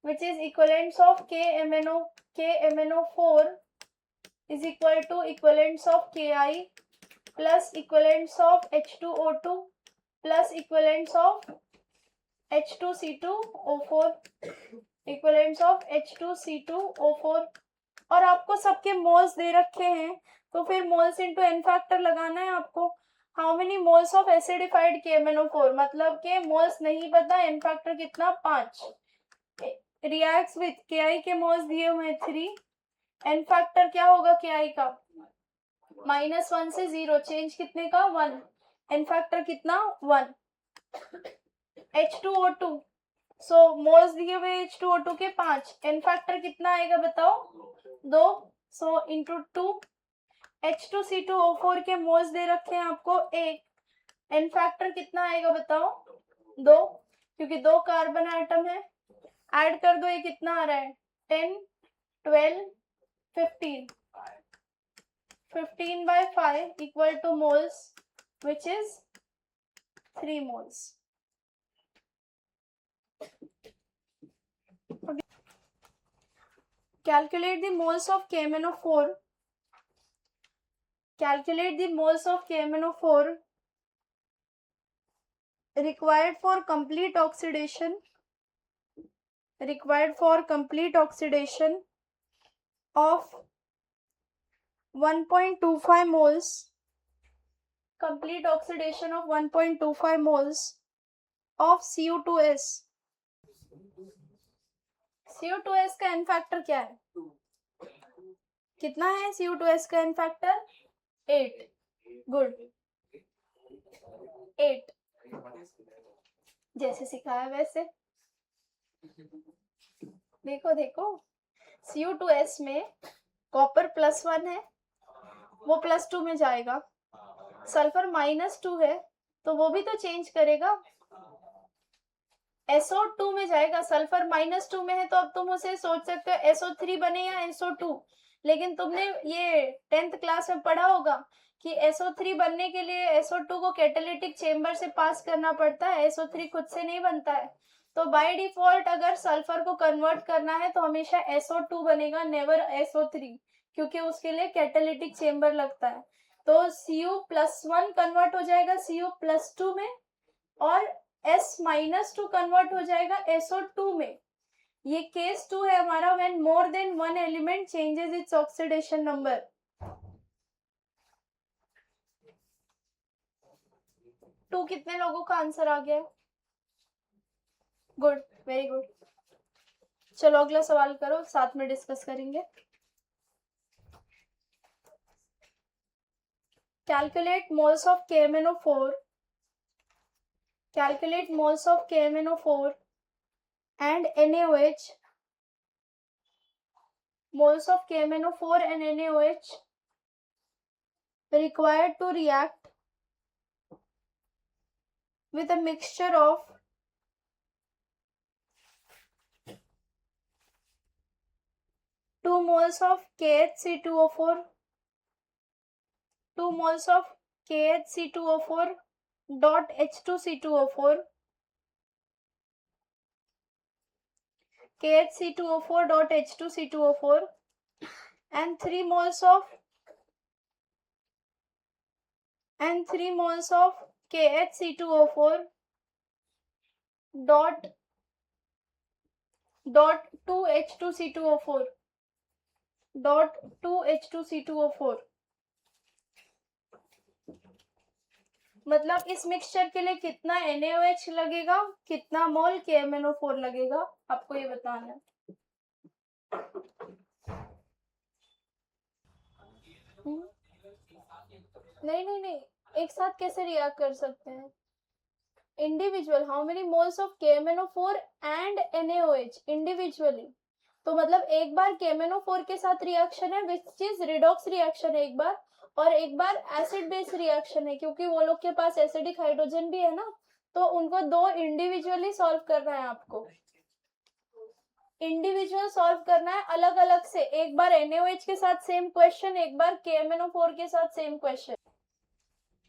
which is equivalents of KMNO4 is equal to equivalents of Ki plus equivalents of H2O2 plus equivalents of H2C2O4 equivalents of H2C2O4। और आपको सबके moles दे रखे हैं, तो फिर मोल्स इनटू एन फैक्टर लगाना है आपको। How many moles of acidified KMNO4, मतलब के मोल्स नहीं पता, एन फैक्टर कितना 5, रिएक्ट्स विद Ki के मोल्स दिए हुए 3, एन फैक्टर क्या होगा Ki का -1 से 0, चेंज कितने का 1, एन फैक्टर कितना 1। H2O2, सो मोल्स दिए हुए H2O2 के 5, एन फैक्टर कितना आएगा बताओ 2, सो इंटू 2। H2C2O4 के मोल्स दे रखे हैं आपको 1, एन फैक्टर कितना आएगा बताओ 2, क्योंकि 2 कार्बन एटम है। ऐड कर दो, ये कितना आ रहा है 10, 12, 15, 15 by 5 equal to moles which is 3 moles। Calculate the moles of KMNO4. Calculate the moles of KMNO4 required for complete oxidation. Required for complete oxidation of 1.25 moles. Complete oxidation of 1.25 moles of Cu2S. Cu2S का n factor क्या है, कितना है Cu2S का n factor 8, good 8, जैसे सिखाया वैसे। देखो देखो, Cu2S में कॉपर +1 है, वो +2 में जाएगा, सल्फर -2 है तो वो भी तो चेंज करेगा, SO2 में जाएगा, सल्फर -2 में है तो अब तुम उसे सोच सकते हो SO3 बने या SO2, लेकिन तुमने ये 10th क्लास में पढ़ा होगा कि SO3 बनने के लिए SO2 को कैटालिटिक चेम्बर से पास करना पड़ता है, SO3 खुद से नहीं बनता है। तो बाय डिफॉल्ट अगर सल्फर को कन्वर्ट करना है तो हमेशा SO2 बनेगा, नेवर SO3, क्योंकि उसके लिए कैटालिटिक चेम्बर लगता है। तो Cu+1 कन्वर्ट हो जाएगा Cu+2 में और S-2 कन्वर्ट हो जाएगा SO2 में। ये केस 2 है हमारा, when more than one element changes its oxidation number. टू कितने लोगों का आंसर आ गया, गुड, वेरी गुड। चलो अगला सवाल करो, साथ में डिस्कस करेंगे। Calculate moles of KMNO4, calculate moles of KMNO4 and NaOH, moles of KMNO4 and NaOH required to react with a mixture of 2 moles of KHC2O4, 2 moles of KHC2O4 dot H2C2O4, KHC2O4 dot H2C2O4 and 3 moles of and 3 moles of KHC2O4 dot 2H2C2O4 dot 2H2C2O4। मतलब इस mixture के लिए कितना NaOH लगेगा, कितना मोल KMnO4 लगेगा, आपको ये बताना है। नहीं, एक साथ कैसे रिएक्ट कर सकते हैं? Individual, how many moles of KMnO4 and NaOH individually. तो मतलब एक बार KMnO4 के साथ रिएक्शन है विच इज रिडॉक्स रिएक्शन है एक बार, और एक बार एसिड बेस रिएक्शन है, क्योंकि वो लोग के पास एसिडिक हाइड्रोजन भी है ना, तो उनको दो इंडिविजुअली सॉल्व करना है। आपको इंडिविजुअल सॉल्व करना है अलग अलग से, एक बार NaOH के साथ सेम क्वेश्चन, एक बार KMnO4 के साथ सेम क्वेश्चन।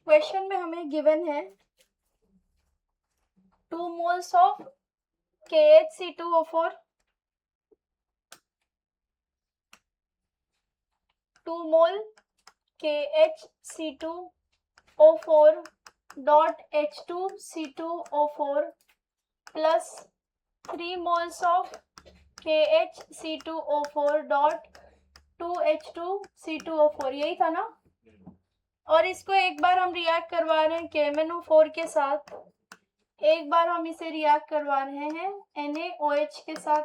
क्वेश्चन में हमें गिवन है 2 moles of KHC2O4, 2 mole KHC2O4 dot H2C2O4 plus 3 moles of KHC2O4 dot 2H2C2O4, यही था ना। और इसको एक बार हम रिएक्ट करवा रहे हैं KMnO4 के साथ, एक बार हम इसे रिएक्ट करवा रहे हैं NaOH के साथ।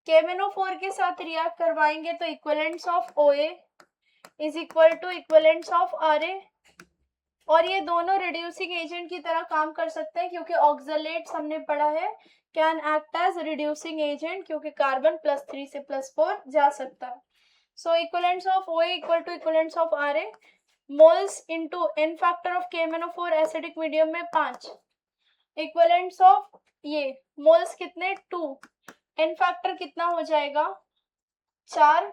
KMnO4 के साथ रिएक्ट करवाएंगे तो equivalents of OA is equal to equivalents of RA, और ये दोनों रिड्यूसिंग एजेंट की तरह काम कर सकते हैं, क्योंकि ऑक्सलेट्स हमने पढ़ा है can act as reducing agent, क्योंकि कार्बन +3 से +4 जा सकता है। So equivalents of OA equal to equivalents of RA, moles into n factor of KMnO4 acidic medium में 5, इक्विवेलेंट्स ऑफ ये मोल्स कितने 2, n फैक्टर कितना हो जाएगा 4,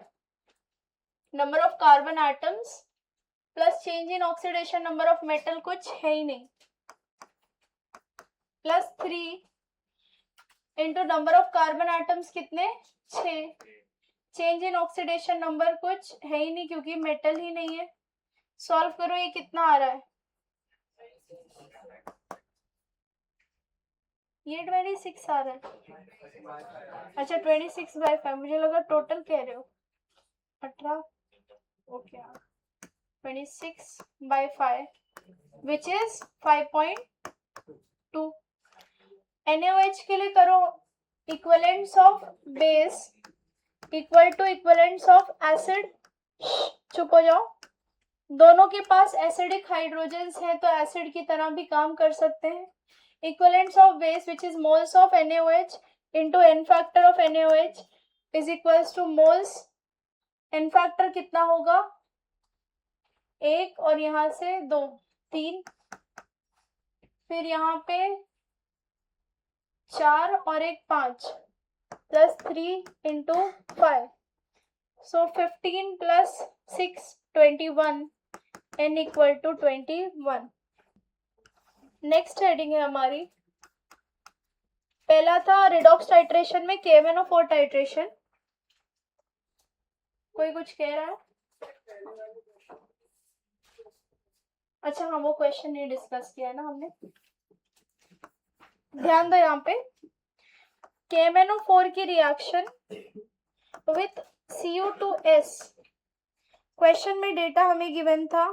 number of carbon atoms plus change in oxidation number of metal कुछ है ही नहीं, plus 3 into number of carbon atoms कितने 6, चेंज इन ऑक्सीडेशन नंबर कुछ है ही नहीं क्योंकि मेटल ही नहीं है। सॉल्व करो, ये कितना आ रहा है, ये 26 आ रहा है। अच्छा 26/5, मुझे लगा टोटल कह रहे हो 18, ओके 26/5 विच इज 5.2। NaOH के लिए करो equivalents of base equal to equivalents of acid. चुप हो जाओ, दोनों के पास एसिडिक हाइड्रोजन्स हैं तो एसिड की तरह भी काम कर सकते हैं। Equivalents of base which is moles of NaOH into n factor of NaOH is equals to moles, n factor कितना होगा 1 और यहाँ से 2 3, फिर यहाँ पे 4 और 1 5 plus 3 into 5, so 15 plus 6 21, n equal to 21। Next heading है हमारी, पहला था रिडॉक्स टाइट्रेशन में KMnO4 टाइट्रेशन। कोई कुछ कह रहा है? अच्छा हाँ, वो क्वेश्चन नहीं डिस्कस किया है ना हमने, ध्यान दो यहाँ पे। KMnO4 की रिएक्शन विथ Cu2S, क्वेश्चन में डेटा हमें गिवन था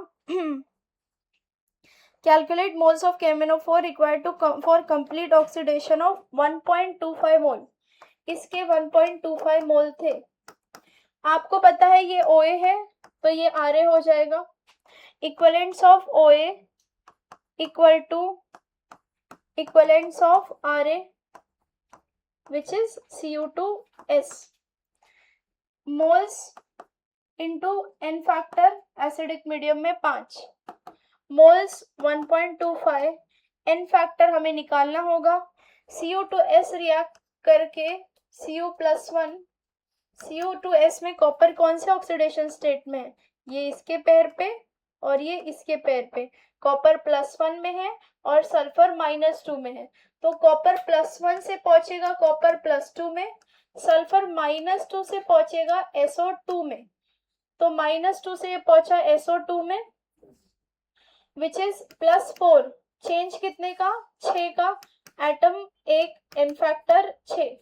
calculate moles of KMnO4 required to for complete oxidation of 1.25 mole. इसके 1.25 मोल थे। आपको पता है ये OA है तो ये RA हो जाएगा। Equivalents of OA equal to equivalents of RA which is Cu2S, moles into n factor acidic medium में 5, मोल्स 1.25, n फैक्टर हमें निकालना होगा। Cu2S रिएक्ट करके Cu+1, Cu2S में कॉपर कौन से ऑक्सीडेशन स्टेट में है, ये इसके पैर पे और ये इसके पैर पे, कॉपर +1 में है और सल्फर -2 में है, तो कॉपर +1 से पहुंचेगा कॉपर +2 में, सल्फर -2 से पहुंचेगा SO2 में, तो -2 से ये पहुंचा SO2 में, विच इज +4, चेंज कितने का, 6 का, एटम 1, एन फैक्टर 6।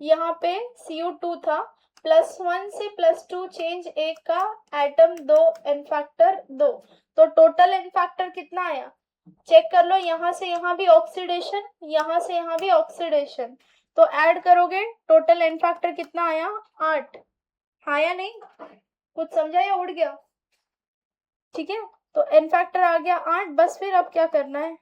यहाँ पे Cu2 था, +1 से +2 चेंज 1 का, एटम 2, एन फैक्टर 2। तो टोटल एन फैक्टर कितना आया, चेक कर लो। यहाँ से यहाँ भी ऑक्सीडेशन, यहाँ से यहाँ भी ऑक्सीडेशन, तो ऐड करोगे टोटल एन फैक्टर कितना आया, 8। हाँ या नहीं, कुछ समझा या उड़ गया? ठीक है, तो एन फैक्टर आ गया 8। बस फिर अब क्या करना है,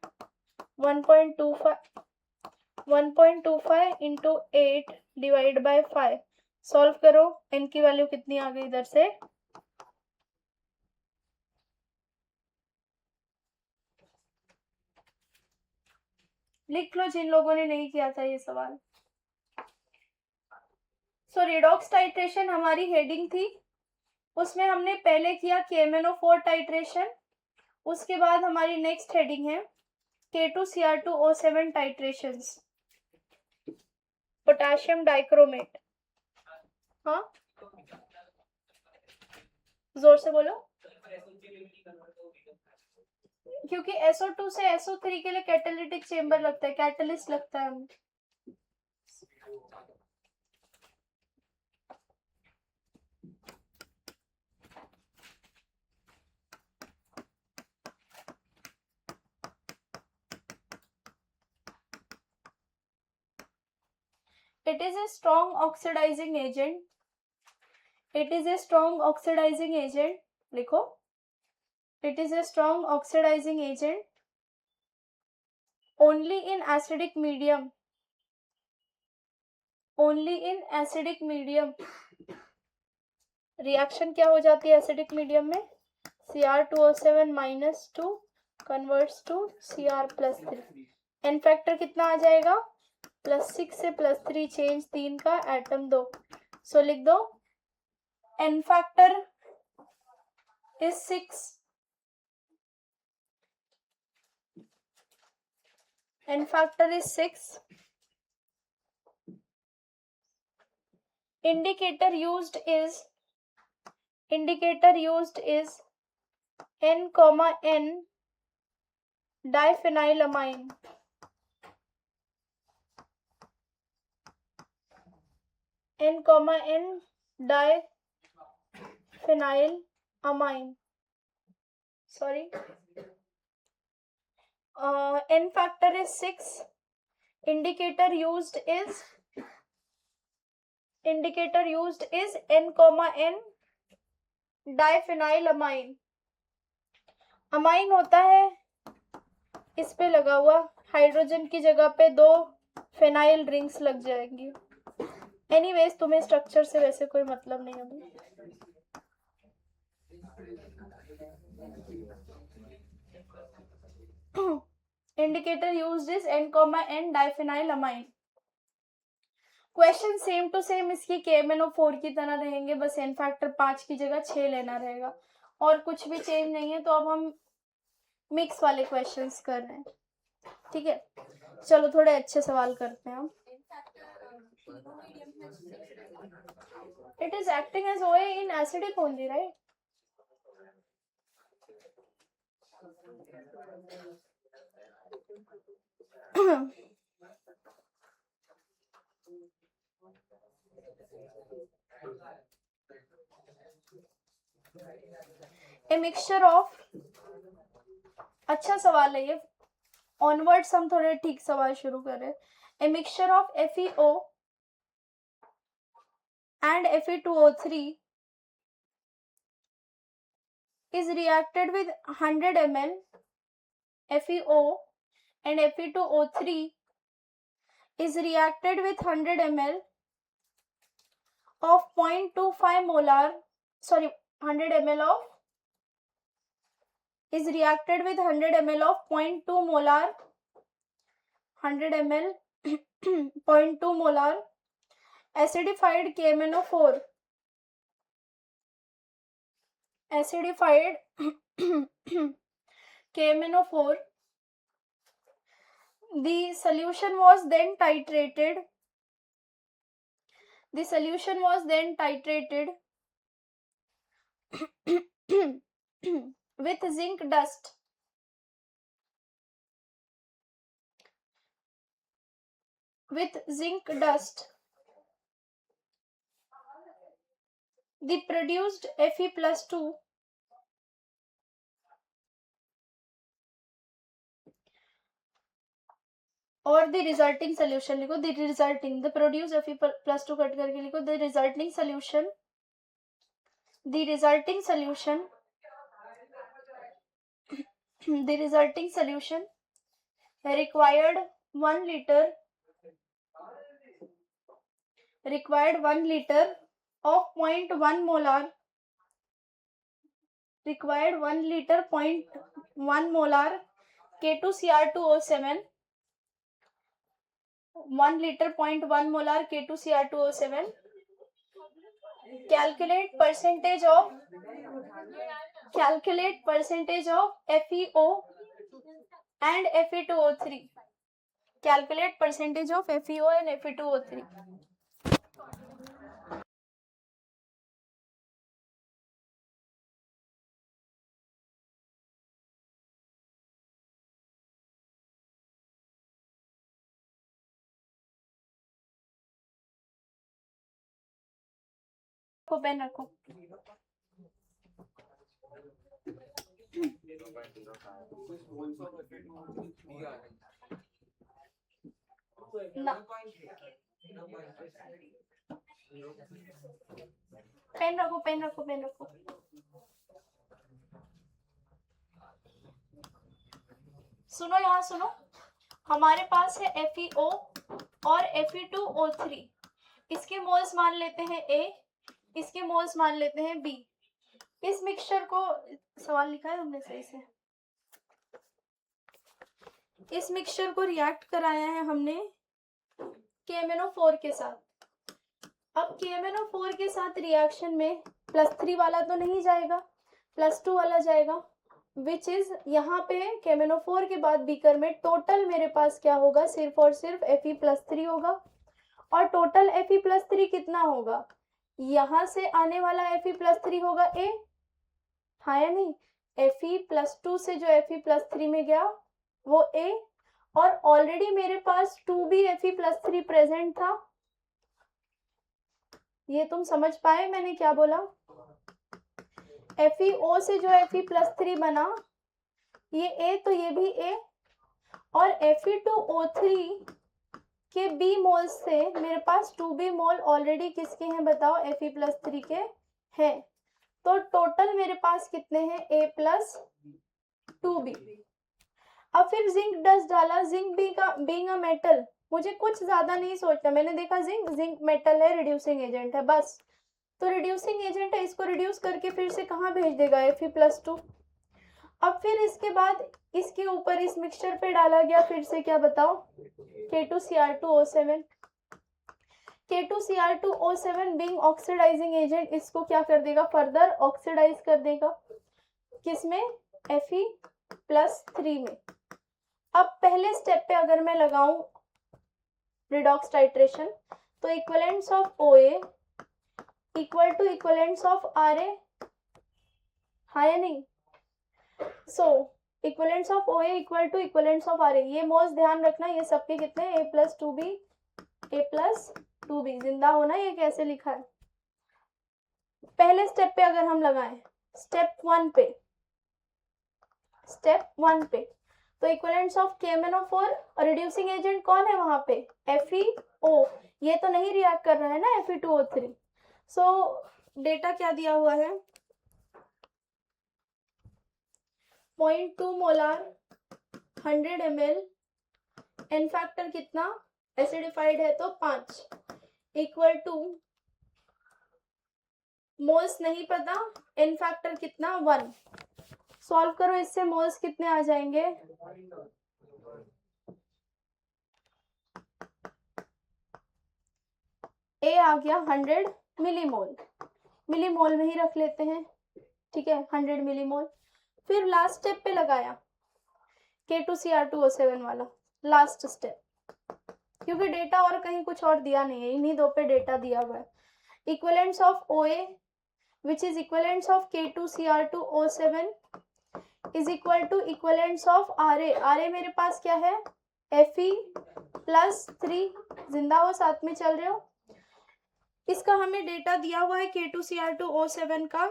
1.25 इंटू 8 डिवाइड बाय 5 सॉल्व करो। एन की वैल्यू कितनी आ गई इधर से, लिख लो जिन लोगों ने नहीं किया था ये सवाल। सो रिडॉक्स टाइट्रेशन हमारी हेडिंग थी, उसमें हमने पहले किया KMnO4 टाइट्रेशन, उसके बाद हमारी नेक्स्ट हेडिंग है K2Cr2O7 टाइट्रेशंस, पोटेशियम डाइक्रोमेट। हाँ जोर से बोलो, क्योंकि SO2 से SO3 के लिए कैटालिटिक चेंबर लगता है, कैटलिस्ट लगता है। It is a strong oxidizing agent. It is a strong oxidizing agent. लिखो, it is a strong oxidizing agent only in acidic medium. Only in acidic medium. Reaction क्या हो जाती है एसिडिक मीडियम में, Cr2O7 -2 converts to Cr+3। N factor कितना आ जाएगा, +6 से +3 change 3 का, एटम 2। सो लिख दो n factor is 6, n factor is 6। indicator used is n, N diphenylamine, N diphenylamine, sorry, n factor is 6, indicator used is N, N diphenylamine। Amine होता है इस पे लगा हुआ, हाइड्रोजन की जगह पे 2 फेनाइल रिंग्स लग जाएंगी। एनीवेज तुम्हें स्ट्रक्चर से वैसे कोई मतलब नहीं होगी। Indicator used is N, N diphenylamine। Question same to same इसकी KMnO4 की तरह रहेंगे, बस एन फैक्टर 5 की जगह 6 लेना रहेगा, और कुछ भी चेंज नहीं है। तो अब हम मिक्स वाले क्वेश्चंस कर रहे हैं, ठीक है। चलो थोड़े अच्छे सवाल करते हैं हम। It is acting as OA in acidic only, right? A mixture of, अच्छा सवाल है ये, ऑनवर्ड्स हम थोड़े ठीक सवाल शुरू करें। ए mixture of FeO and Fe2O3 is reacted with 100 ml FeO and Fe2O3 is reacted with 100 ml of 0.25 molar, sorry, 100 ml of is reacted with 100 ml of 0.2 molar, 100 ml 0.2 molar acidified KMnO4, acidified KMnO4. The solution was then titrated. The solution was then titrated with zinc dust. with zinc dust, the produced Fe+2 और the resulting solution लिखो, the resulting, the produced Fe+2 cut करके लिखो, the resulting solution the resulting solution required 1 liter of 0.1 molar K2Cr2O7 1 liter 0.1 molar K2Cr2O7. Calculate percentage of FeO and Fe2O3. Calculate percentage of FeO and Fe2O3. को pen रखो. ना pen रखो. सुनो, यहाँ सुनो. हमारे पास है FeO और Fe2O3. इसके मोल्स मान लेते हैं A, इसके मोल्स मान लेते हैं B. इस मिक्सचर को, सवाल लिखा है तुमने सही से, इस मिक्सचर को रिएक्ट कराया है हमने KMnO4 के साथ. अब KMnO4 के साथ रिएक्शन में +3 वाला तो नहीं जाएगा, +2 वाला जाएगा, विच इज यहाँ पे KMnO4 के बाद बीकर में टोटल मेरे पास क्या होगा, सिर्फ और सिर्फ Fe+3 होगा. और टोटल Fe+3 कितना होगा, यहाँ से आने वाला Fe+3 होगा A, हाँ या नहीं. Fe+2 से जो Fe+3 में गया वो A, और ऑलरेडी मेरे पास 2B Fe+3 प्रेजेंट था. ये तुम समझ पाए मैंने क्या बोला. FeO से जो Fe+3 बना ये A, तो ये भी A, और Fe2O3 के B मोल्स से मेरे पास 2B मोल ऑलरेडी किसके हैं बताओ, Fe+3 के हैं. तो टोटल मेरे पास कितने हैं, A+2B. अब फिर जिंक डस्ट डाला. जिंक बीइंग अ मेटल, मुझे कुछ ज्यादा नहीं सोचना. मैंने देखा जिंक मेटल है, रिड्यूसिंग एजेंट है, बस. तो रिड्यूसिंग एजेंट है, इसको रिड्यूस करके फिर से कहाँ भेज देगा, Fe+2. अब फिर इसके बाद इसके ऊपर इस मिक्सचर पे डाला गया फिर से क्या बताओ, K2Cr2O7. K2Cr2O7 being oxidising agent, इसको क्या कर देगा, फर्दर ऑक्सीडाइज कर देगा. किसमें, Fe+3 में. अब पहले स्टेप पे अगर मैं लगाऊं रिडॉक्स टाइट्रेशन, तो equivalence of OA equal to equivalence of RA, हाँ या नहीं. So equivalence of OA equal to equivalence of RA. ये मोल्स ध्यान रखना, ये सबके कितने, A+2B. जिंदा होना, ये कैसे लिखा है. पहले स्टेप पे अगर हम लगाएं, स्टेप 1 पे, तो equivalence of KMnO4, reducing agent कौन है वहां पे, FeO. ये तो नहीं रिएक्ट कर रहा है ना Fe2O3. सो डेटा क्या दिया हुआ है, 0.2 मोलार 100 ml. एन फैक्टर कितना, एसिडिफाइड है तो 5, इक्वल टू मोल्स नहीं पता, एन फैक्टर कितना 1. सॉल्व करो, इससे मोल्स कितने आ जाएंगे, A आ गया 100 मिलीमोल. मिलीमोल में ही रख लेते हैं, ठीक है, 100 मिलीमोल. फिर लास्ट स्टेप पे लगाया K2Cr2O7 वाला, लास्ट स्टेप, क्योंकि डेटा और कहीं कुछ और दिया नहीं है, इन्हीं दो पे डेटा दिया हुआ है. Equivalence of OA which is equivalence of K2Cr2O7 is equal to equivalence of RA. RA मेरे पास क्या है, Fe+3 जिंदा हो, साथ में चल रहे हो। इसका हमें डेटा दिया हुआ है K2Cr2O7 का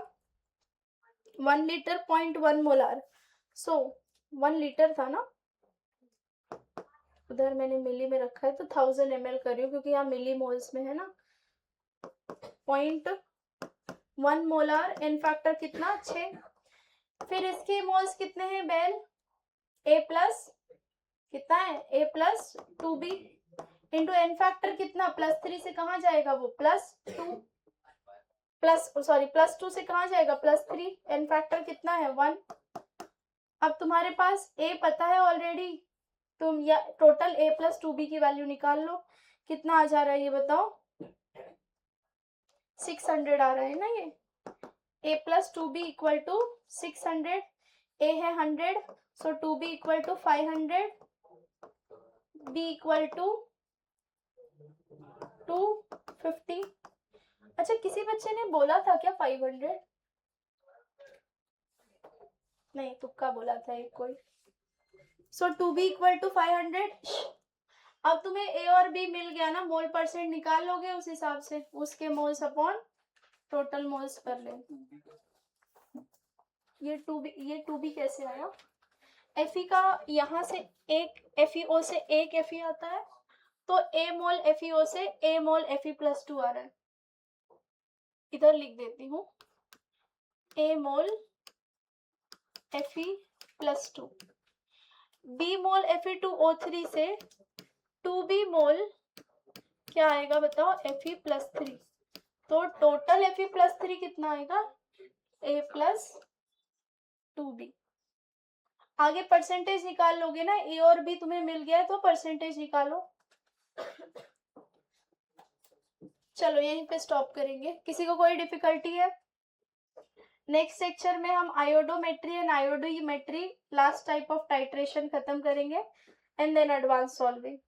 1 लीटर 0.1 मोलार। सो 1 लीटर था ना, उधर मैंने मिली में रखा है तो 1000 ml कर रही हूँ क्योंकि यहाँ मिली मोल्स में है ना। 0.1 मोलार, एन फैक्टर कितना 6। फिर इसके मोल्स कितने हैं बेल, A प्लस कितना है A+2B इंटू एन फैक्टर कितना +3 से कहाँ जाएगा वो +2 +2 से कहाँ जाएगा +3, एन फैक्टर कितना है 1। अब तुम्हारे पास A पता है ऑलरेडी, तुम या टोटल A+2B की वैल्यू निकाल लो, कितना आ जा रहा है ये बताओ, 600 आ रहा है ना ये। A+2B इक्वल टू 600, A है 100, so 2B equal to 500, B equal to 250। अच्छा किसी बच्चे ने बोला था क्या 500, नहीं तुक्का बोला था एक कोई। सो 2B इक्वल टू 500। अब तुम्हें A और B मिल गया ना, मोल परसेंट निकाल लोगे उस हिसाब से, उसके मोल्स अपॉन टोटल मोल्स कर ले। ये 2B कैसे आया, Fe का यहाँ से एक FeO से एक Fe आता है, तो A मोल FeO से A मोल Fe+2 आ रहा है। इधर लिख देती हूँ, A mole Fe+2, B mole Fe2O3 से 2B मोल क्या आएगा बताओ Fe+3, तो टोटल Fe+3 कितना आएगा A+2B। आगे परसेंटेज निकाल लोगे ना, A और B तुम्हें मिल गया है तो परसेंटेज निकालो। चलो यहीं पे स्टॉप करेंगे, किसी को कोई डिफिकल्टी है। नेक्स्ट लेक्चर में हम iodometry and iodometry last type of titration खत्म करेंगे एंड देन एडवांस सॉल्विंग।